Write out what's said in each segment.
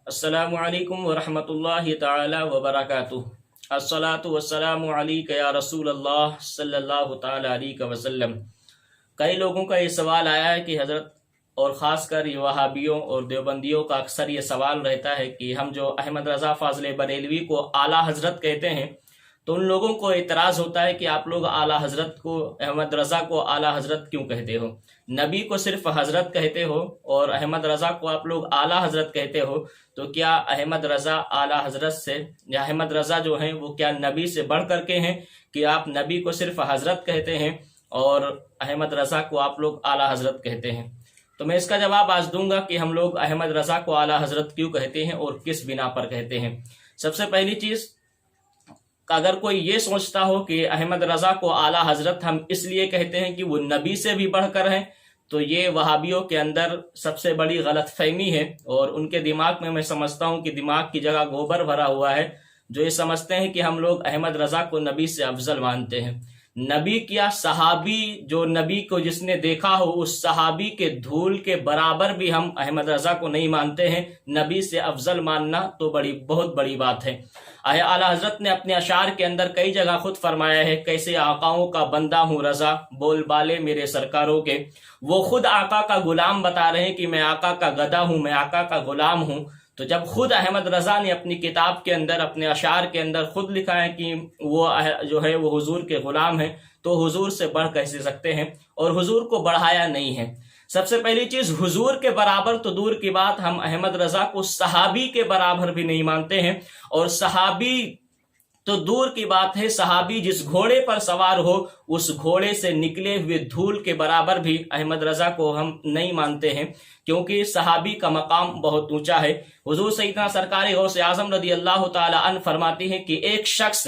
السلام علیکم ورحمۃ اللہ تعالی وبرکاتہ۔ الصلاۃ والسلام علیک یا رسول اللہ صلی اللہ تعالی علیہ وسلم۔ کئی لوگوں کا یہ سوال آیا ہے کہ حضرت، اور خاص کر یہ وہابیوں اور دیوبندیوں کا اکثر یہ سوال رہتا ہے کہ ہم جو احمد رضا فاضل بریلوی کو اعلیٰ حضرت کہتے ہیں تو ان لوگوں کو اعتراض ہوتا ہے کہ آپ لوگ اعلیٰ حضرت کو، احمد رضا کو اعلیٰ حضرت کیوں کہتے ہو؟ نبی کو صرف حضرت کہتے ہو اور احمد رضا کو آپ لوگ اعلیٰ حضرت کہتے ہو، تو کیا احمد رضا اعلیٰ حضرت سے، یا احمد رضا جو ہیں وہ کیا نبی سے بڑھ کر کے ہیں کہ آپ نبی کو صرف حضرت کہتے ہیں اور احمد رضا کو آپ لوگ اعلیٰ حضرت کہتے ہیں؟ تو میں اس کا جواب آج دوں گا کہ ہم لوگ احمد رضا کو اعلیٰ حضرت کیوں کہتے ہیں اور کس بنا پر کہتے ہیں۔ سب سے پہلی چیز، اگر کوئی یہ سوچتا ہو کہ احمد رضا کو اعلیٰ حضرت ہم اس لیے کہتے ہیں کہ وہ نبی سے بھی بڑھ کر ہیں، تو یہ وہابیوں کے اندر سب سے بڑی غلط فہمی ہے، اور ان کے دماغ میں سمجھتا ہوں کہ دماغ کی جگہ گوبر بھرا ہوا ہے، جو یہ سمجھتے ہیں کہ ہم لوگ احمد رضا کو نبی سے افضل مانتے ہیں۔ نبی کیا، صحابی جو نبی کو جس نے دیکھا ہو اس صحابی کے دھول کے برابر بھی ہم احمد رضا کو نہیں مانتے ہیں، نبی سے افضل ماننا تو بہت بڑی بات ہے۔ اعلیٰ حضرت نے اپنے اشعار کے اندر کئی جگہ خود فرمایا ہے، کیسے آقاؤں کا بندہ ہوں رضا، بول بالے میرے سرکاروں کے۔ وہ خود آقا کا غلام بتا رہے ہیں کہ میں آقا کا گدھا ہوں، میں آقا کا غلام ہوں۔ تو جب خود احمد رضا نے اپنی کتاب کے اندر، اپنے اشعار کے اندر خود لکھا ہے کہ وہ جو ہے وہ حضور کے غلام ہیں، تو حضور سے بڑھ کیسے سکتے ہیں؟ اور حضور کو بڑھایا نہیں ہے۔ سب سے پہلی چیز، حضور کے برابر تو دور کی بات، ہم احمد رضا کو صحابی کے برابر بھی نہیں مانتے ہیں، اور صحابی تو دور کی بات ہے، صحابی جس گھوڑے پر سوار ہو اس گھوڑے سے نکلے ہوئے دھول کے برابر بھی احمد رضا کو ہم نہیں مانتے ہیں، کیونکہ صحابی کا مقام بہت اونچا ہے۔ حضور سیدنا سرکار غوث اعظم رضی اللہ تعالی عنہ فرماتے ہیں کہ ایک شخص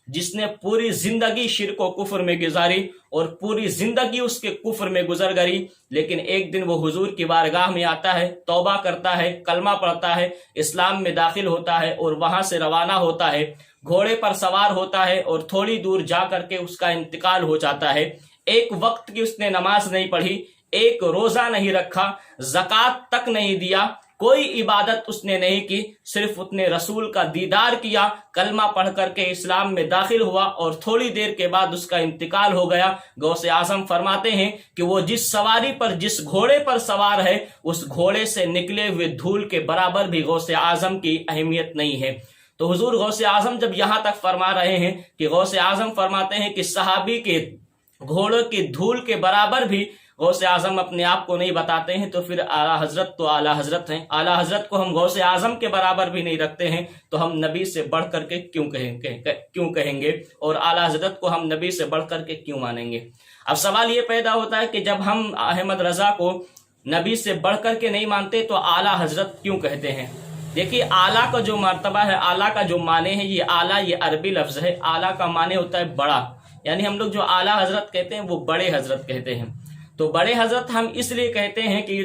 جس نے پوری زندگی شرک و کفر میں گزاری اور پوری زندگی اس کے کفر میں گزر گئی، لیکن ایک دن وہ حضور کی بارگاہ میں آتا ہے، توبہ کرتا ہے، کلمہ پڑھتا ہے، اسلام میں داخل ہوتا ہے اور وہاں سے روانہ ہوتا ہے، گھوڑے پر سوار ہوتا ہے اور تھوڑی دور جا کر کے اس کا انتقال ہو جاتا ہے۔ ایک وقت کی اس نے نماز نہیں پڑھی، ایک روزہ نہیں رکھا، زکوٰۃ تک نہیں دیا، کوئی عبادت اس نے نہیں کی، صرف اتنے رسول کا دیدار کیا، کلمہ پڑھ کر کے اسلام میں داخل ہوا اور تھوڑی دیر کے بعد اس کا انتقال ہو گیا۔ غوث اعظم فرماتے ہیں کہ وہ جس سواری پر، جس گھوڑے پر سوار ہے، اس گھوڑے سے نکلے ہوئے دھول کے برابر بھی غوث اعظم کی اہمیت نہیں ہے۔ تو حضور غوث اعظم جب یہاں تک فرما رہے ہیں کہ غوث اعظم فرماتے ہیں کہ صحابی کے گھوڑوں کی دھول کے برابر بھی غوث اعظم اپنے آپ کو نہیں بتاتے ہیں، تو پھر اعلیٰ حضرت تو اعلیٰ حضرت ہیں۔ اعلیٰ حضرت کو ہم غوث اعظم کے برابر بھی نہیں رکھتے ہیں، تو ہم نبی سے بڑھ کر کے کیوں کہیں گے، اور اعلیٰ حضرت کو ہم نبی سے بڑھ کر کے کیوں مانیں گے؟ اب سوال یہ پیدا ہوتا ہے کہ جب ہم احمد رضا کو نبی سے بڑھ کر کے نہیں مانتے تو اعلیٰ حضرت کیوں کہتے ہیں؟ دیکھیے، اعلیٰ کا جو مرتبہ ہے، اعلیٰ کا جو معنی ہے، یہ اعلیٰ یہ عربی لفظ ہے، اعلیٰ کا معنی ہوتا ہے بڑا، یعنی ہم لوگ جو اعلیٰ حضرت کہتے ہیں وہ بڑے حضرت کہتے ہیں۔ تو بڑے حضرت ہم اس لیے کہتے ہیں کہ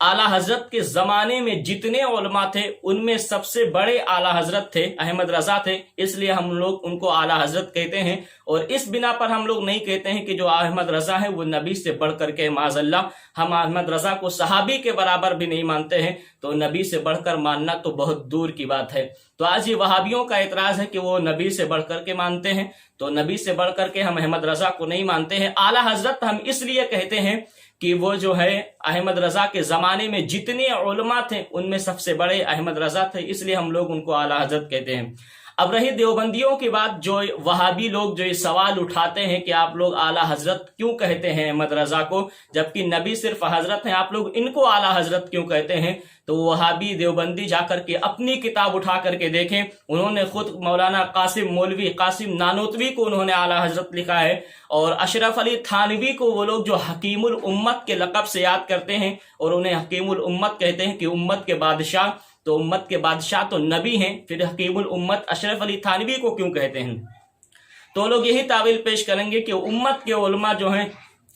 اعلیٰ حضرت کے زمانے میں جتنے علماء تھے ان میں سب سے بڑے اعلیٰ حضرت تھے، احمد رضا تھے، اس لیے ہم لوگ ان کو اعلیٰ حضرت کہتے ہیں۔ اور اس بنا پر ہم لوگ نہیں کہتے ہیں کہ جو احمد رضا ہے وہ نبی سے بڑھ کر کے، معاذ اللہ، ہم احمد رضا کو صحابی کے برابر بھی نہیں مانتے ہیں، تو نبی سے بڑھ کر ماننا تو بہت دور کی بات ہے۔ تو آج یہ وہابیوں کا اعتراض ہے کہ وہ نبی سے بڑھ کر کے مانتے ہیں، تو نبی سے بڑھ کر کے ہم احمد رضا کو نہیں مانتے ہیں۔ اعلیٰ حضرت ہم اس لیے کہتے ہیں کہ وہ جو ہے احمد رضا کے زمانے میں جتنے علماء تھے ان میں سب سے بڑے احمد رضا تھے، اس لیے ہم لوگ ان کو اعلیٰ حضرت کہتے ہیں۔ اب رہی دیوبندیوں کی بات، جو وہابی لوگ جو یہ سوال اٹھاتے ہیں کہ آپ لوگ اعلیٰ حضرت کیوں کہتے ہیں احمد رضا کو، جبکہ نبی صرف حضرت ہیں، آپ لوگ ان کو اعلیٰ حضرت کیوں کہتے ہیں؟ تو وہابی دیوبندی جا کر کے اپنی کتاب اٹھا کر کے دیکھیں، انہوں نے خود مولانا مولوی قاسم نانوتوی کو انہوں نے اعلیٰ حضرت لکھا ہے، اور اشرف علی تھانوی کو وہ لوگ جو حکیم الامت کے لقب سے یاد کرتے ہیں اور انہیں حکیم الامت کہتے ہیں کہ امت کے بادشاہ، تو امت کے بادشاہ تو نبی ہیں، پھر حکیم الامت اشرف علی تھانوی کو کیوں کہتے ہیں؟ تو لوگ یہی تعویل پیش کریں گے کہ امت کے علماء جو ہیں